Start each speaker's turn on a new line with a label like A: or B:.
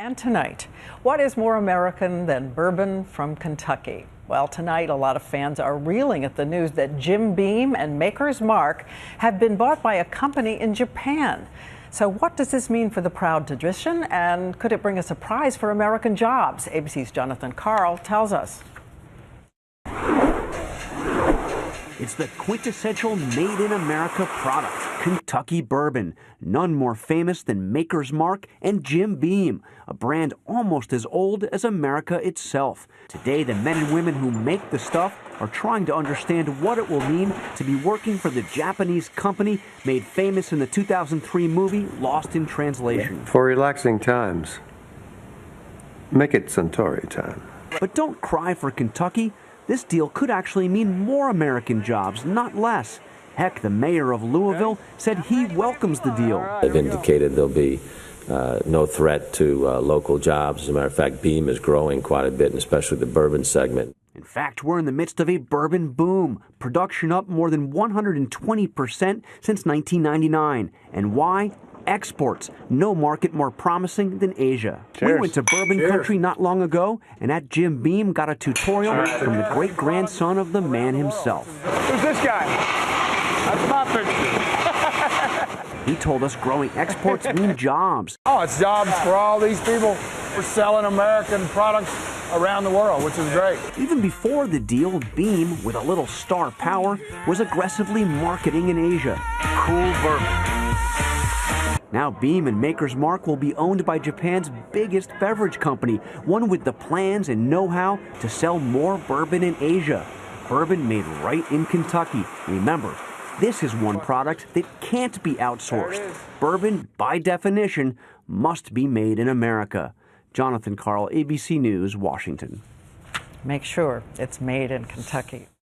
A: And tonight, what is more American than bourbon from Kentucky? Well, tonight a lot of fans are reeling at the news that Jim Beam and Maker's Mark have been bought by a company in Japan. So what does this mean for the proud tradition, and could it bring a surprise for American jobs? ABC's Jonathan Karl tells us.
B: It's the quintessential made-in-America product, Kentucky bourbon. None more famous than Maker's Mark and Jim Beam, a brand almost as old as America itself. Today, the men and women who make the stuff are trying to understand what it will mean to be working for the Japanese company made famous in the 2003 movie Lost in Translation.
C: For relaxing times, make it Suntory time.
B: But don't cry for Kentucky. This deal could actually mean more American jobs, not less. Heck, the mayor of Louisville said he welcomes the deal.
D: They've indicated there'll be no threat to local jobs. As a matter of fact, Beam is growing quite a bit, and especially the bourbon segment.
B: In fact, we're in the midst of a bourbon boom. Production up more than 120% since 1999. And why? Exports. No market more promising than Asia.
C: Cheers.
B: We went to bourbon country not long ago, and at Jim Beam got a tutorial from the great-grandson of the man himself.
E: Who's this guy? That's my picture.
B: He told us growing exports mean jobs.
E: Oh, it's jobs for all these people. We're selling American products around the world, which is great.
B: Even before the deal, Beam, with a little star power, was aggressively marketing in Asia. Cool bourbon. Now Beam and Maker's Mark will be owned by Japan's biggest beverage company, one with the plans and know-how to sell more bourbon in Asia. Bourbon made right in Kentucky. Remember, this is one product that can't be outsourced. Bourbon, by definition, must be made in America. Jonathan Karl, ABC News, Washington.
A: Make sure it's made in Kentucky.